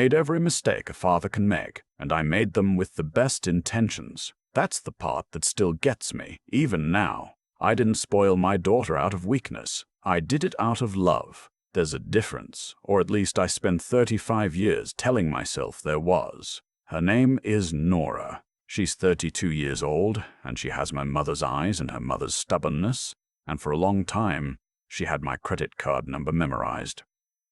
made every mistake a father can make, and I made them with the best intentions. That's the part that still gets me, even now. I didn't spoil my daughter out of weakness. I did it out of love. There's a difference, or at least I spent 35 years telling myself there was. Her name is Nora. She's 32 years old, and she has my mother's eyes and her mother's stubbornness, and for a long time, she had my credit card number memorized.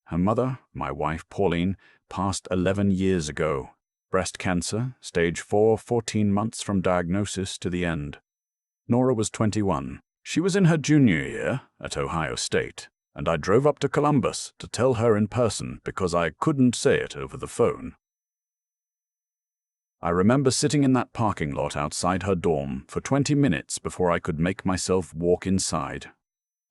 Her mother, my wife Pauline, passed 11 years ago. Breast cancer, stage 4, 14 months from diagnosis to the end. Nora was 21. She was in her junior year at Ohio State, and I drove up to Columbus to tell her in person because I couldn't say it over the phone. I remember sitting in that parking lot outside her dorm for 20 minutes before I could make myself walk inside.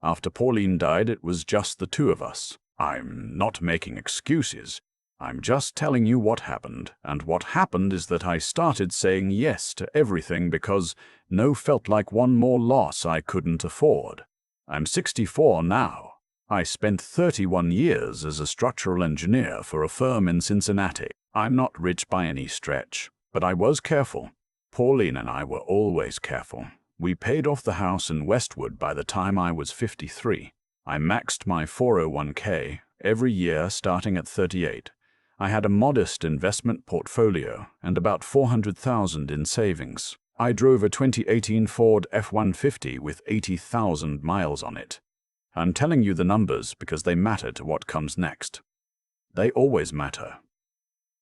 After Pauline died, it was just the two of us. I'm not making excuses. I'm just telling you what happened, and what happened is that I started saying yes to everything because no felt like one more loss I couldn't afford. I'm 64 now. I spent 31 years as a structural engineer for a firm in Cincinnati. I'm not rich by any stretch, but I was careful. Pauline and I were always careful. We paid off the house in Westwood by the time I was 53. I maxed my 401k every year starting at 38. I had a modest investment portfolio and about $400,000 in savings. I drove a 2018 Ford F-150 with 80,000 miles on it. I'm telling you the numbers because they matter to what comes next. They always matter.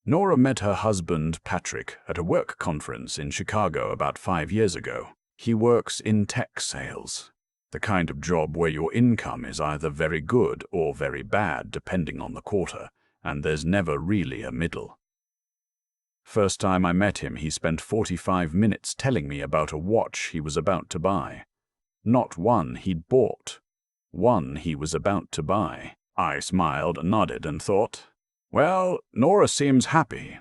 Nora met her husband, Patrick, at a work conference in Chicago about 5 years ago. He works in tech sales, the kind of job where your income is either very good or very bad depending on the quarter, and there's never really a middle. First time I met him, he spent 45 minutes telling me about a watch he was about to buy. Not one he'd bought. One he was about to buy. I smiled, nodded, and thought, well, Nora seems happy.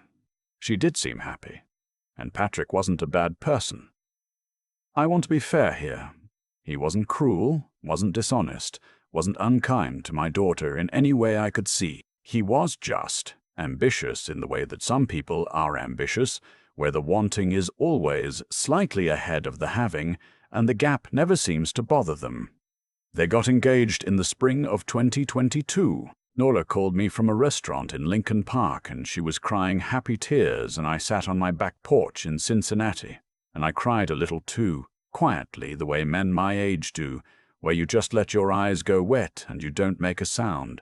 She did seem happy. And Patrick wasn't a bad person. I want to be fair here. He wasn't cruel, wasn't dishonest, wasn't unkind to my daughter in any way I could see. He was just ambitious in the way that some people are ambitious, where the wanting is always slightly ahead of the having, and the gap never seems to bother them. They got engaged in the spring of 2022. Nora called me from a restaurant in Lincoln Park, and she was crying happy tears, and I sat on my back porch in Cincinnati, and I cried a little too, quietly the way men my age do, where you just let your eyes go wet and you don't make a sound.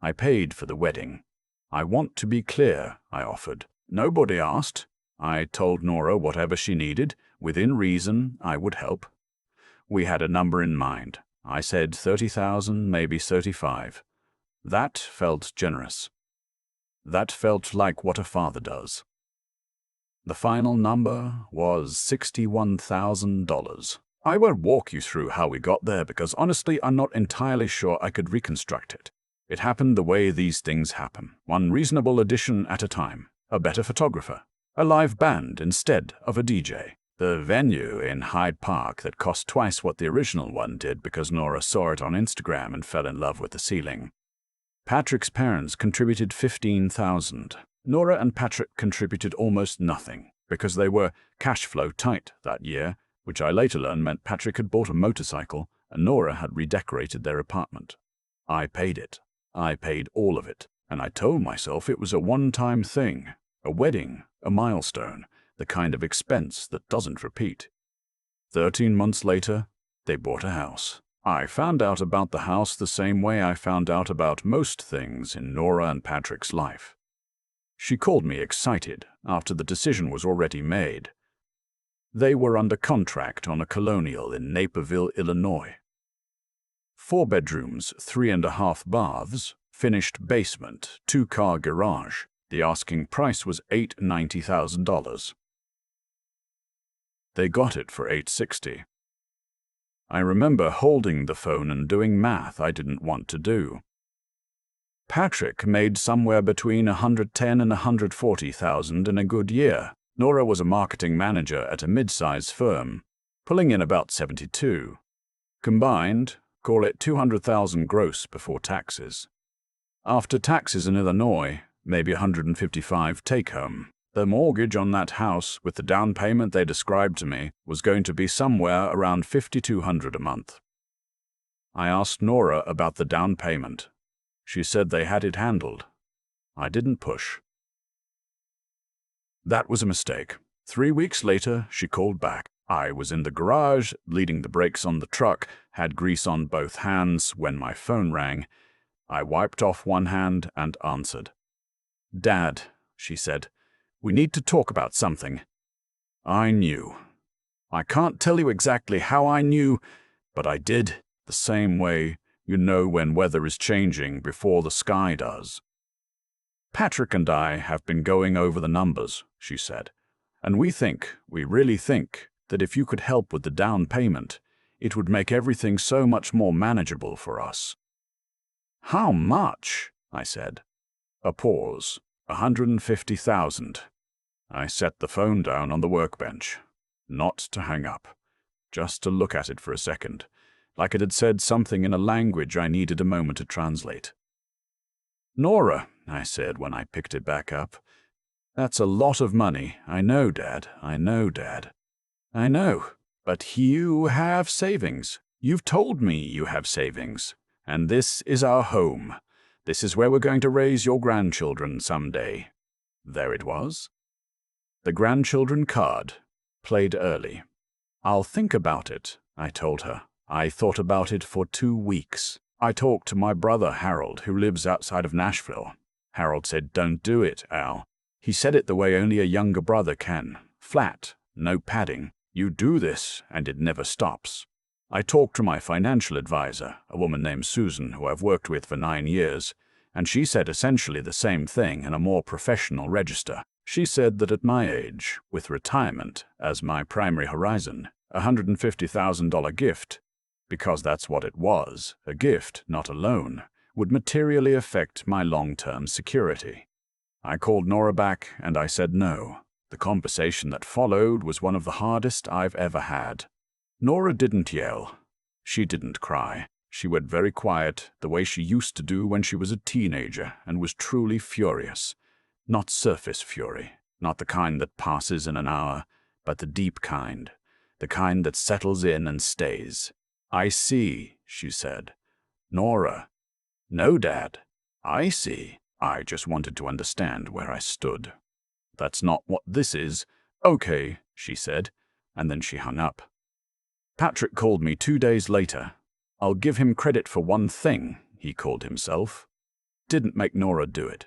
I paid for the wedding. I want to be clear, I offered. Nobody asked. I told Nora whatever she needed. Within reason, I would help. We had a number in mind. I said 30,000, maybe 35. That felt generous. That felt like what a father does. The final number was $61,000. I won't walk you through how we got there because honestly I'm not entirely sure I could reconstruct it. It happened the way these things happen, one reasonable addition at a time, a better photographer, a live band instead of a DJ, the venue in Hyde Park that cost twice what the original one did because Nora saw it on Instagram and fell in love with the ceiling. Patrick's parents contributed $15,000. Nora and Patrick contributed almost nothing because they were cash flow tight that year, which I later learned meant Patrick had bought a motorcycle and Nora had redecorated their apartment. I paid it. I paid all of it, and I told myself it was a one-time thing, a wedding, a milestone, the kind of expense that doesn't repeat. 13 months later, they bought a house. I found out about the house the same way I found out about most things in Nora and Patrick's life. She called me excited after the decision was already made. They were under contract on a colonial in Naperville, Illinois. 4 bedrooms, 3.5 baths, finished basement, 2-car garage. The asking price was $890,000. They got it for $860,000. I remember holding the phone and doing math I didn't want to do. Patrick made somewhere between $110,000 and $140,000 in a good year. Nora was a marketing manager at a mid-size firm, pulling in about $72,000. Combined, call it $200,000 gross before taxes. After taxes in Illinois, maybe $155 take-home. The mortgage on that house, with the down payment they described to me, was going to be somewhere around $5,200 a month. I asked Nora about the down payment. She said they had it handled. I didn't push. That was a mistake. 3 weeks later, she called back. I was in the garage, bleeding the brakes on the truck, had grease on both hands when my phone rang. I wiped off one hand and answered. "Dad," she said, "we need to talk about something." I knew. I can't tell you exactly how I knew, but I did, the same way you know when weather is changing before the sky does. "Patrick and I have been going over the numbers," she said, "and we really think, that if you could help with the down payment, it would make everything so much more manageable for us." "How much?" I said. A pause. $150,000. I set the phone down on the workbench. Not to hang up. Just to look at it for a second, like it had said something in a language I needed a moment to translate. "Nora," I said when I picked it back up, "that's a lot of money. I know, Dad. I know, Dad. I know. But you have savings. You've told me you have savings. And this is our home. This is where we're going to raise your grandchildren someday." There it was. The grandchildren card. Played early. "I'll think about it," I told her. I thought about it for 2 weeks. I talked to my brother Harold, who lives outside of Nashville. Harold said, "Don't do it, Al." He said it the way only a younger brother can. Flat, no padding. You do this, and it never stops. I talked to my financial advisor, a woman named Susan, who I've worked with for 9 years, and she said essentially the same thing in a more professional register. She said that at my age, with retirement as my primary horizon, a $150,000 gift, because that's what it was, a gift, not a loan, would materially affect my long-term security. I called Nora back and I said no. The conversation that followed was one of the hardest I've ever had. Nora didn't yell. She didn't cry. She went very quiet, the way she used to do when she was a teenager and was truly furious. Not surface fury, not the kind that passes in an hour, but the deep kind, the kind that settles in and stays. "I see," she said. "Nora." "No, Dad. I see. I just wanted to understand where I stood." "That's not what this is." "Okay," she said, and then she hung up. Patrick called me 2 days later. I'll give him credit for one thing, he called himself. Didn't make Nora do it.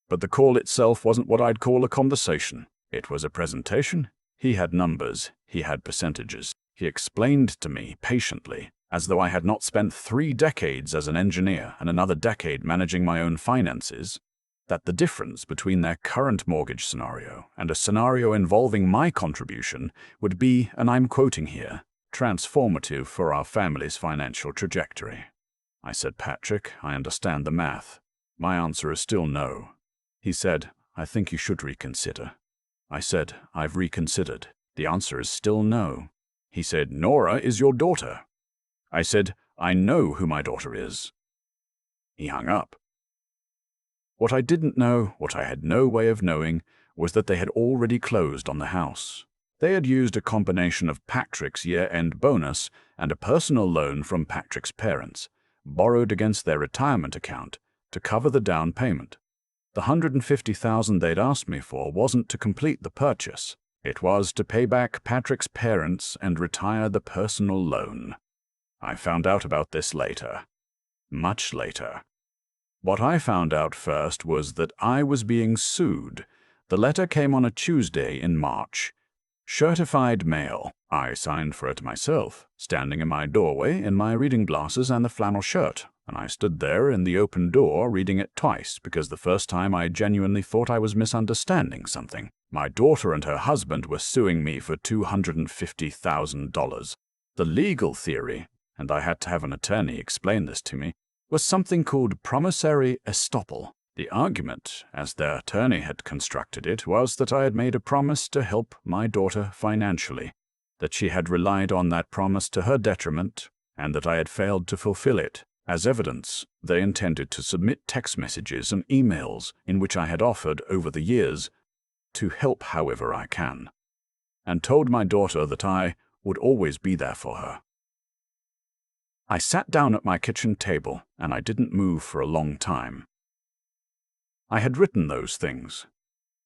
But the call itself wasn't what I'd call a conversation. It was a presentation. He had numbers. He had percentages. He explained to me patiently, as though I had not spent 3 decades as an engineer and another decade managing my own finances, that the difference between their current mortgage scenario and a scenario involving my contribution would be, and I'm quoting here, transformative for our family's financial trajectory. I said, "Patrick, I understand the math. My answer is still no." He said, "I think you should reconsider." I said, "I've reconsidered. The answer is still no." He said, "Nora is your daughter." I said, "I know who my daughter is." He hung up. What I didn't know, what I had no way of knowing, was that they had already closed on the house. They had used a combination of Patrick's year-end bonus and a personal loan from Patrick's parents, borrowed against their retirement account, to cover the down payment. The $150,000 they'd asked me for wasn't to complete the purchase. It was to pay back Patrick's parents and retire the personal loan. I found out about this later. Much later. What I found out first was that I was being sued. The letter came on a Tuesday in March. Certified mail. I signed for it myself, standing in my doorway in my reading glasses and the flannel shirt, and I stood there in the open door reading it twice because the first time I genuinely thought I was misunderstanding something. My daughter and her husband were suing me for $250,000. The legal theory, and I had to have an attorney explain this to me, was something called promissory estoppel. The argument, as their attorney had constructed it, was that I had made a promise to help my daughter financially, that she had relied on that promise to her detriment, and that I had failed to fulfill it, As evidence, they intended to submit text messages and emails in which I had offered over the years to help however I can, and told my daughter that I would always be there for her. I sat down at my kitchen table, and I didn't move for a long time. I had written those things.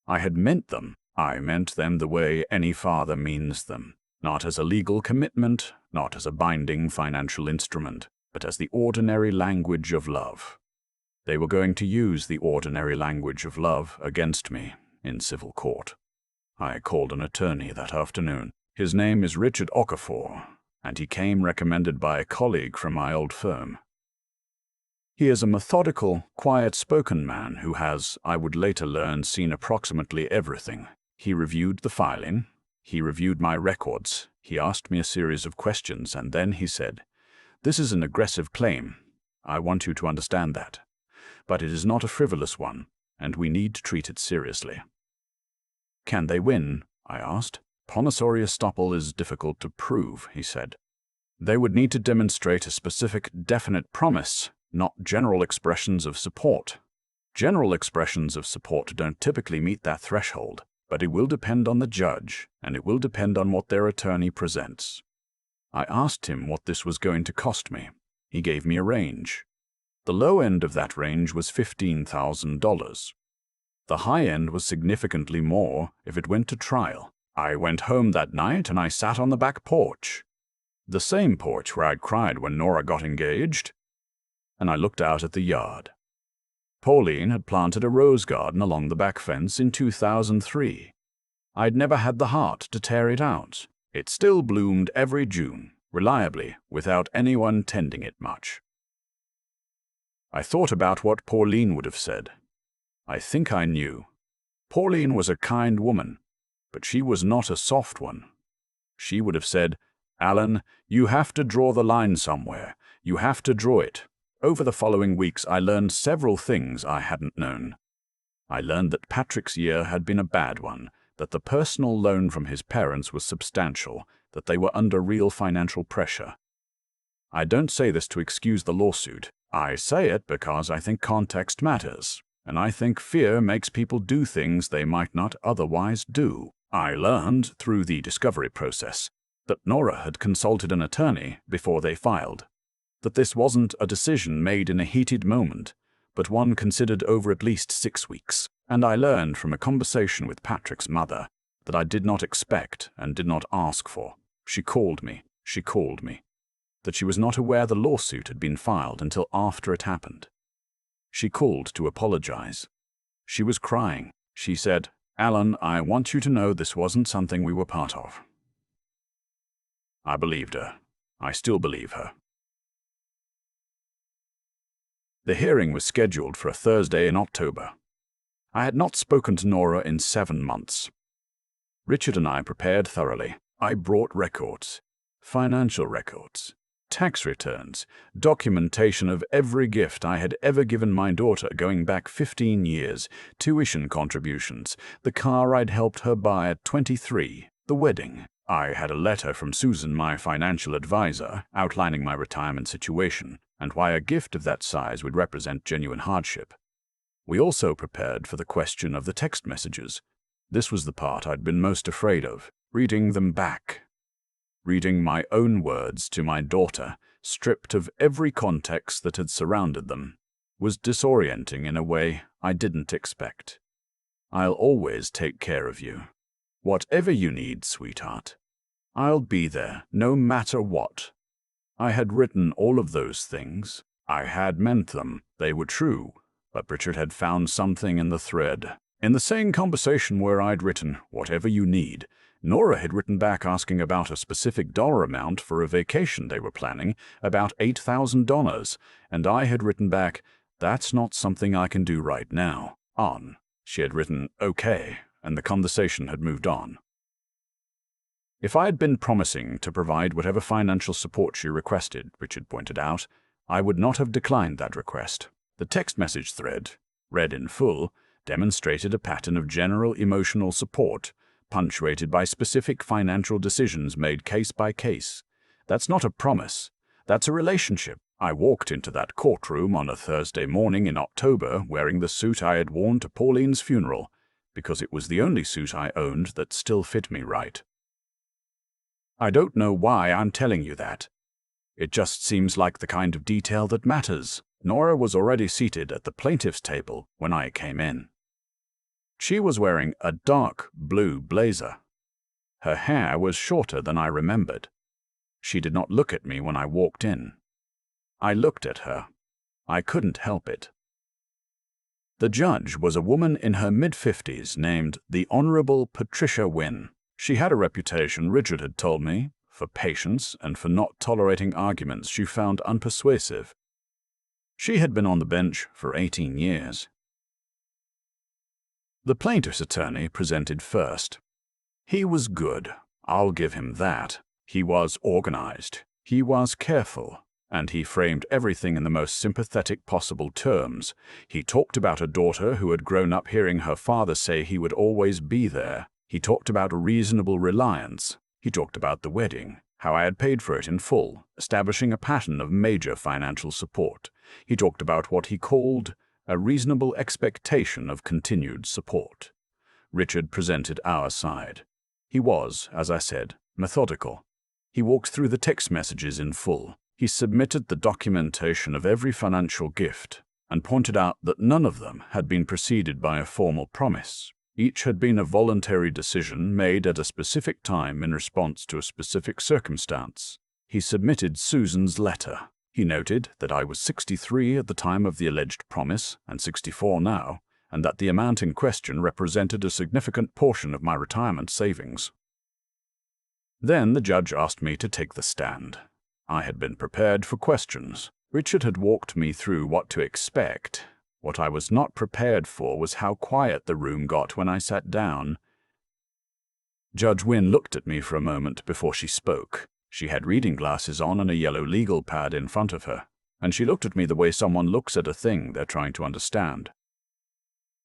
I had meant them. I meant them the way any father means them, not as a legal commitment, not as a binding financial instrument, but as the ordinary language of love. They were going to use the ordinary language of love against me in civil court. I called an attorney that afternoon. His name is Richard Okafor, and he came recommended by a colleague from my old firm. He is a methodical, quiet-spoken man who has, I would later learn, seen approximately everything. He reviewed the filing, he reviewed my records, he asked me a series of questions, and then he said, "This is an aggressive claim. I want you to understand that. But it is not a frivolous one, and we need to treat it seriously." "Can they win?" I asked. "Promissory estoppel is difficult to prove," he said. "They would need to demonstrate a specific, definite promise, not general expressions of support. General expressions of support don't typically meet that threshold, but it will depend on the judge, and it will depend on what their attorney presents." I asked him what this was going to cost me. He gave me a range. The low end of that range was $15,000. The high end was significantly more if it went to trial. I went home that night and I sat on the back porch, the same porch where I'd cried when Nora got engaged, and I looked out at the yard. Pauline had planted a rose garden along the back fence in 2003. I'd never had the heart to tear it out. It still bloomed every June, reliably, without anyone tending it much. I thought about what Pauline would have said. I think I knew. Pauline was a kind woman, but she was not a soft one. She would have said, "Alan, you have to draw the line somewhere. You have to draw it." Over the following weeks, I learned several things I hadn't known. I learned that Patrick's year had been a bad one, that the personal loan from his parents was substantial, that they were under real financial pressure. I don't say this to excuse the lawsuit. I say it because I think context matters, and I think fear makes people do things they might not otherwise do. I learned through the discovery process that Nora had consulted an attorney before they filed, that this wasn't a decision made in a heated moment, but one considered over at least 6 weeks. And I learned from a conversation with Patrick's mother that I did not expect and did not ask for. She called me, that she was not aware the lawsuit had been filed until after it happened. She called to apologize. She was crying. She said, "Alan, I want you to know this wasn't something we were part of." I believed her. I still believe her. The hearing was scheduled for a Thursday in October. I had not spoken to Nora in 7 months. Richard and I prepared thoroughly. I brought records, financial records, tax returns, documentation of every gift I had ever given my daughter going back 15 years, tuition contributions, the car I'd helped her buy at 23, the wedding. I had a letter from Susan, my financial advisor, outlining my retirement situation and why a gift of that size would represent genuine hardship. We also prepared for the question of the text messages. This was the part I'd been most afraid of, reading them back. Reading my own words to my daughter, stripped of every context that had surrounded them, was disorienting in a way I didn't expect. "I'll always take care of you. Whatever you need, sweetheart. I'll be there, no matter what." I had written all of those things. I had meant them. They were true. But Richard had found something in the thread. In the same conversation where I'd written, "Whatever you need," Nora had written back asking about a specific dollar amount for a vacation they were planning, about $8,000, and I had written back, "That's not something I can do right now." She had written, "Okay," and the conversation had moved on. If I had been promising to provide whatever financial support she requested, Richard pointed out, I would not have declined that request. The text message thread, read in full, demonstrated a pattern of general emotional support, punctuated by specific financial decisions made case by case. That's not a promise. That's a relationship. I walked into that courtroom on a Thursday morning in October wearing the suit I had worn to Pauline's funeral, because it was the only suit I owned that still fit me right. I don't know why I'm telling you that. It just seems like the kind of detail that matters. Nora was already seated at the plaintiff's table when I came in. She was wearing a dark blue blazer. Her hair was shorter than I remembered. She did not look at me when I walked in. I looked at her. I couldn't help it. The judge was a woman in her mid-50s named the Honorable Patricia Wynn. She had a reputation, Richard had told me, for patience and for not tolerating arguments she found unpersuasive. She had been on the bench for 18 years. The plaintiff's attorney presented first. He was good, I'll give him that. He was organized, he was careful, and he framed everything in the most sympathetic possible terms. He talked about a daughter who had grown up hearing her father say he would always be there. He talked about reasonable reliance. He talked about the wedding, how I had paid for it in full, establishing a pattern of major financial support. He talked about what he called a reasonable expectation of continued support. Richard presented our side. He was, as I said, methodical. He walked through the text messages in full. He submitted the documentation of every financial gift and pointed out that none of them had been preceded by a formal promise. Each had been a voluntary decision made at a specific time in response to a specific circumstance. He submitted Susan's letter. He noted that I was 63 at the time of the alleged promise and 64 now, and that the amount in question represented a significant portion of my retirement savings. Then the judge asked me to take the stand. I had been prepared for questions. Richard had walked me through what to expect. What I was not prepared for was how quiet the room got when I sat down. Judge Wynn looked at me for a moment before she spoke. She had reading glasses on and a yellow legal pad in front of her, and she looked at me the way someone looks at a thing they're trying to understand.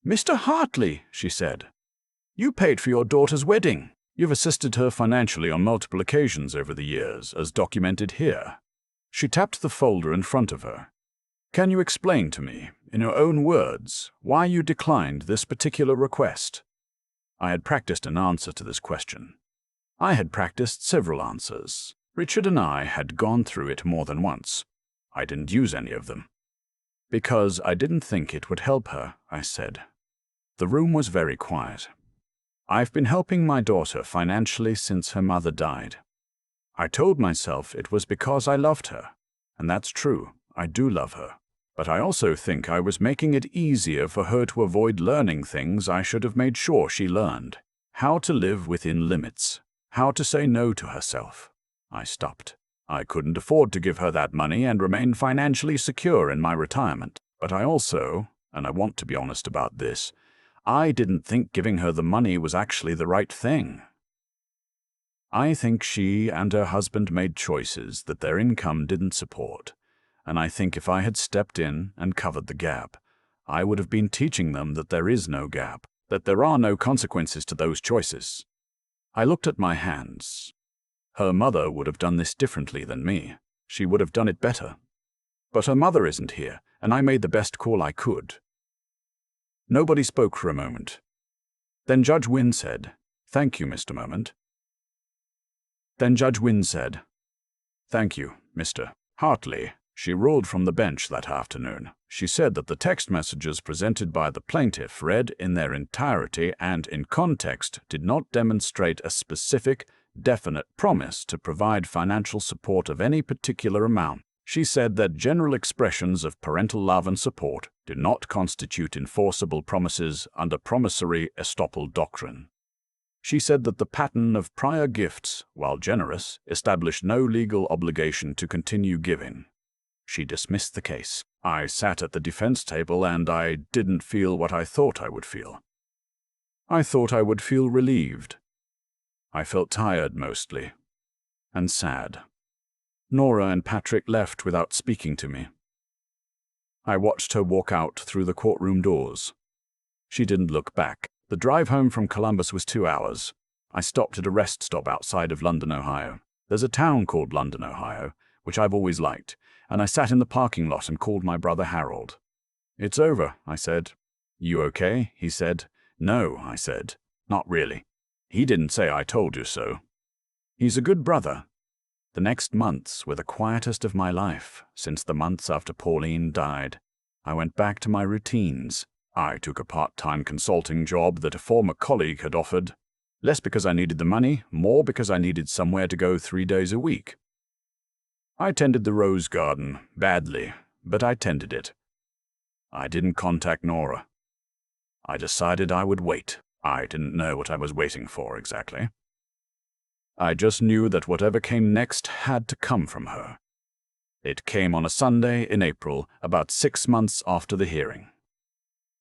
"Mr. Hartley," she said, "you paid for your daughter's wedding. You've assisted her financially on multiple occasions over the years, as documented here." She tapped the folder in front of her. "Can you explain to me, in your own words, why you declined this particular request?" I had practiced an answer to this question. I had practiced several answers. Richard and I had gone through it more than once. I didn't use any of them. "Because I didn't think it would help her," I said. The room was very quiet. "I've been helping my daughter financially since her mother died. I told myself it was because I loved her, and that's true, I do love her. But I also think I was making it easier for her to avoid learning things I should have made sure she learned. How to live within limits. How to say no to herself." I stopped. I couldn't afford to give her that money and remain financially secure in my retirement. But I also, and I want to be honest about this, I didn't think giving her the money was actually the right thing. I think she and her husband made choices that their income didn't support, and I think if I had stepped in and covered the gap, I would have been teaching them that there is no gap, that there are no consequences to those choices. I looked at my hands. Her mother would have done this differently than me. She would have done it better. But her mother isn't here, and I made the best call I could. Nobody spoke for a moment. Then Judge Wynn said, "Thank you, Mr. Moment." Then Judge Wynn said, "Thank you, Mr. Hartley." She ruled from the bench that afternoon. She said that the text messages presented by the plaintiff, read in their entirety and in context, did not demonstrate a specific, definite promise to provide financial support of any particular amount. She said that general expressions of parental love and support do not constitute enforceable promises under promissory estoppel doctrine. She said that the pattern of prior gifts, while generous, established no legal obligation to continue giving. She dismissed the case. I sat at the defense table and I didn't feel what I thought I would feel. I thought I would feel relieved. I felt tired mostly, and sad. Nora and Patrick left without speaking to me. I watched her walk out through the courtroom doors. She didn't look back. The drive home from Columbus was 2 hours. I stopped at a rest stop outside of London, Ohio. There's a town called London, Ohio, which I've always liked, and I sat in the parking lot and called my brother Harold. "It's over," I said. "You okay?" he said. "No," I said. "Not really. He didn't say I told you so." He's a good brother. The next months were the quietest of my life since the months after Pauline died. I went back to my routines. I took a part-time consulting job that a former colleague had offered, less because I needed the money, more because I needed somewhere to go 3 days a week. I tended the rose garden, badly, but I tended it. I didn't contact Nora. I decided I would wait. I didn't know what I was waiting for exactly. I just knew that whatever came next had to come from her. It came on a Sunday in April, about 6 months after the hearing.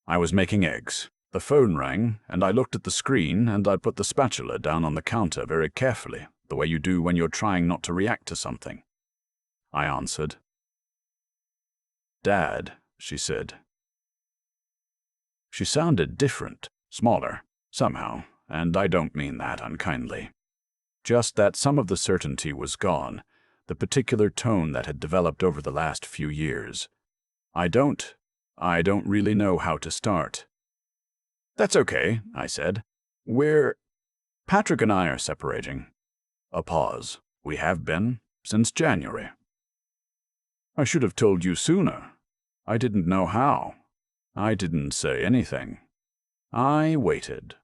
I was making eggs. The phone rang, and I looked at the screen, and I put the spatula down on the counter very carefully, the way you do when you're trying not to react to something. I answered. "Dad," she said. She sounded different, smaller, somehow, and I don't mean that unkindly. Just that some of the certainty was gone, the particular tone that had developed over the last few years. I don't really know how to start. "That's okay," I said. Patrick and I are separating." A pause. "We have been since January." "I should have told you sooner. I didn't know how. I didn't say anything. I waited.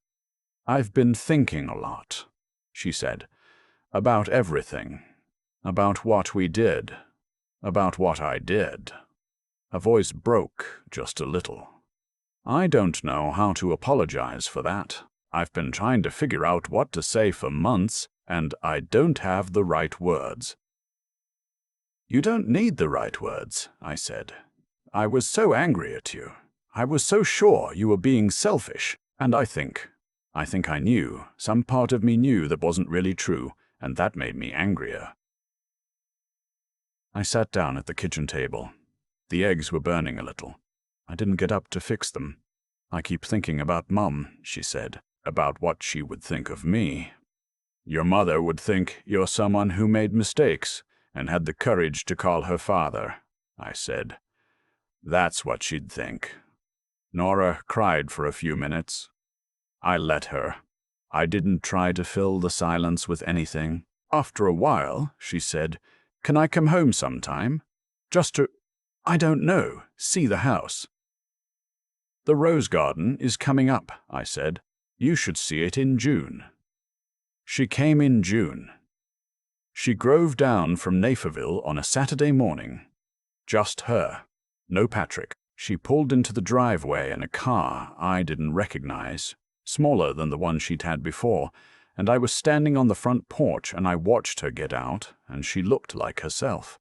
I've been thinking a lot," she said, "about everything, about what we did, about what I did." Her voice broke just a little. "I don't know how to apologize for that. I've been trying to figure out what to say for months, and I don't have the right words." "You don't need the right words," I said. "I was so angry at you. I was so sure you were being selfish, and I think I knew, some part of me knew that wasn't really true, and that made me angrier." I sat down at the kitchen table. The eggs were burning a little. I didn't get up to fix them. "I keep thinking about Mum," she said, "about what she would think of me." "Your mother would think you're someone who made mistakes and had the courage to call her father," I said. "That's what she'd think." Nora cried for a few minutes. I let her. I didn't try to fill the silence with anything. After a while, she said, "Can I come home sometime? Just to, I don't know, see the house." "The rose garden is coming up," I said. "You should see it in June." She came in June. She drove down from Naperville on a Saturday morning. Just her. No Patrick. She pulled into the driveway in a car I didn't recognize, smaller than the one she'd had before, and I was standing on the front porch and I watched her get out, and she looked like herself.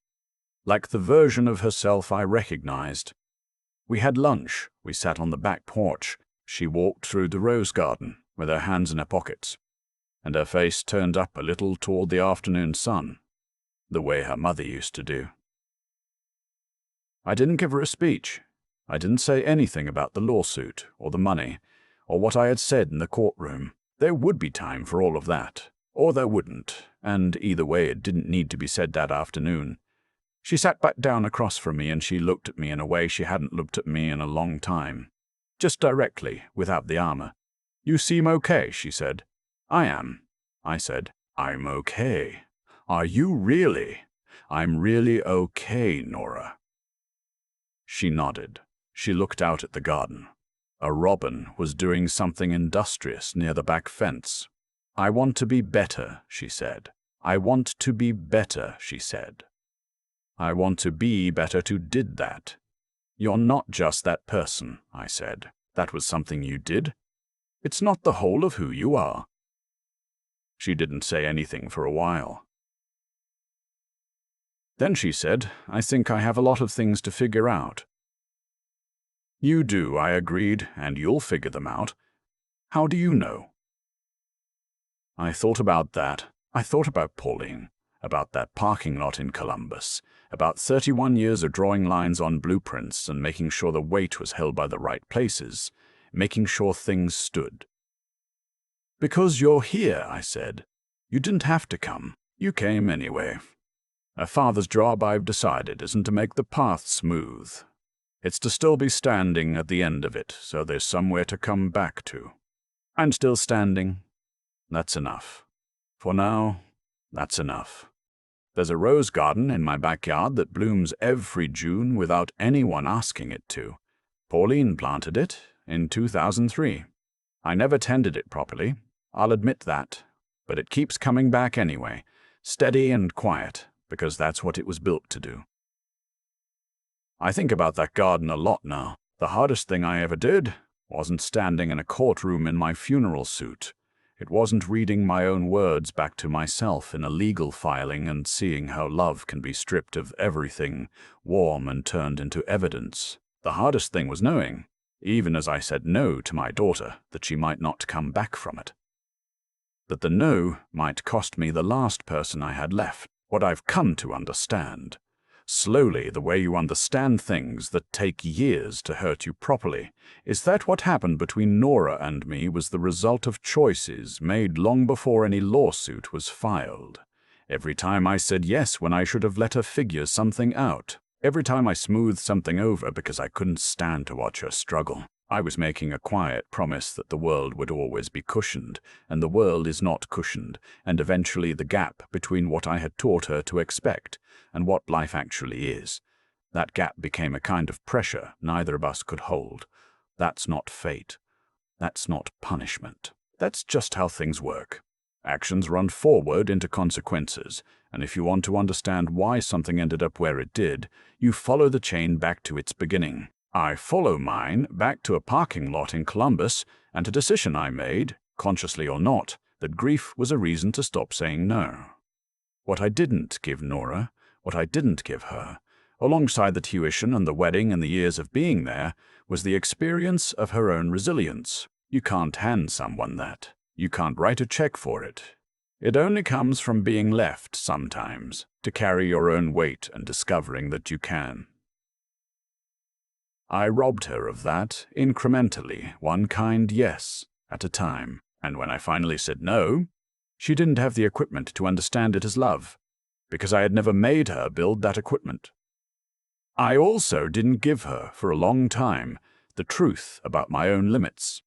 Like the version of herself I recognized. We had lunch. We sat on the back porch. She walked through the rose garden with her hands in her pockets, and her face turned up a little toward the afternoon sun, the way her mother used to do. I didn't give her a speech. I didn't say anything about the lawsuit or the money or what I had said in the courtroom. There would be time for all of that, or there wouldn't, and either way it didn't need to be said that afternoon. She sat back down across from me and she looked at me in a way she hadn't looked at me in a long time. Just directly, without the armor. "You seem okay," she said. "I am." I said, "I'm okay." "Are you really?" "I'm really okay, Nora." She nodded. She looked out at the garden. A robin was doing something industrious near the back fence. "I want to be better," she said. "I want to be better," she said. "I want to be better to did that." "You're not just that person," I said. "That was something you did. It's not the whole of who you are." She didn't say anything for a while. Then she said, "I think I have a lot of things to figure out." "You do," I agreed, "and you'll figure them out. How do you know?" I thought about that. I thought about Pauline, about that parking lot in Columbus, about 31 years of drawing lines on blueprints and making sure the weight was held by the right places, making sure things stood. "Because you're here," I said. "You didn't have to come. You came anyway." A father's job, I've decided, isn't to make the path smooth. It's to still be standing at the end of it, so there's somewhere to come back to. I'm still standing. That's enough. For now, that's enough. There's a rose garden in my backyard that blooms every June without anyone asking it to. Pauline planted it in 2003. I never tended it properly, I'll admit that, but it keeps coming back anyway, steady and quiet, because that's what it was built to do. I think about that garden a lot now. The hardest thing I ever did wasn't standing in a courtroom in my funeral suit. It wasn't reading my own words back to myself in a legal filing and seeing how love can be stripped of everything warm and turned into evidence. The hardest thing was knowing, even as I said no to my daughter, that she might not come back from it. That the no might cost me the last person I had left. What I've come to understand, slowly, the way you understand things that take years to hurt you properly, is that what happened between Nora and me was the result of choices made long before any lawsuit was filed. Every time I said yes when I should have let her figure something out. Every time I smoothed something over because I couldn't stand to watch her struggle. I was making a quiet promise that the world would always be cushioned, and the world is not cushioned, and eventually the gap between what I had taught her to expect and what life actually is. That gap became a kind of pressure neither of us could hold. That's not fate. That's not punishment. That's just how things work. Actions run forward into consequences, and if you want to understand why something ended up where it did, you follow the chain back to its beginning. I follow mine back to a parking lot in Columbus and a decision I made, consciously or not, that grief was a reason to stop saying no. What I didn't give Nora, what I didn't give her, alongside the tuition and the wedding and the years of being there, was the experience of her own resilience. You can't hand someone that. You can't write a check for it. It only comes from being left sometimes, to carry your own weight and discovering that you can. I robbed her of that, incrementally, one kind yes, at a time, and when I finally said no, she didn't have the equipment to understand it as love, because I had never made her build that equipment. I also didn't give her, for a long time, the truth about my own limits.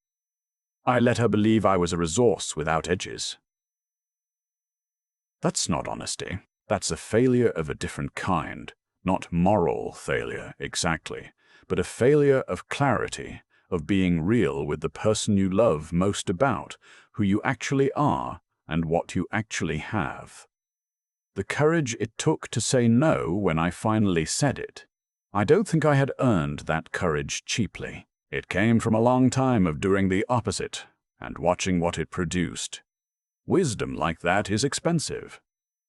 I let her believe I was a resource without edges. That's not honesty. That's a failure of a different kind, not moral failure, exactly, but a failure of clarity, of being real with the person you love most about, who you actually are, and what you actually have. The courage it took to say no when I finally said it. I don't think I had earned that courage cheaply. It came from a long time of doing the opposite and watching what it produced. Wisdom like that is expensive.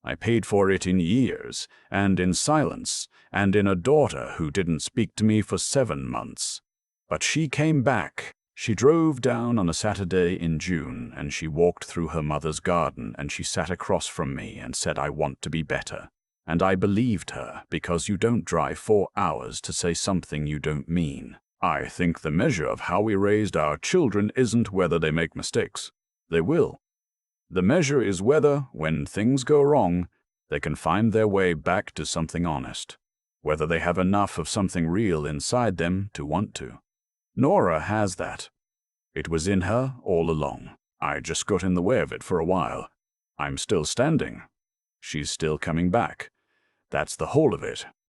I paid for it in years, and in silence, and in a daughter who didn't speak to me for 7 months. But she came back. She drove down on a Saturday in June, and she walked through her mother's garden, and she sat across from me and said, "I want to be better." And I believed her, because you don't drive 4 hours to say something you don't mean. I think the measure of how we raised our children isn't whether they make mistakes. They will. The measure is whether, when things go wrong, they can find their way back to something honest, whether they have enough of something real inside them to want to. Nora has that. It was in her all along. I just got in the way of it for a while. I'm still standing. She's still coming back. That's the whole of it.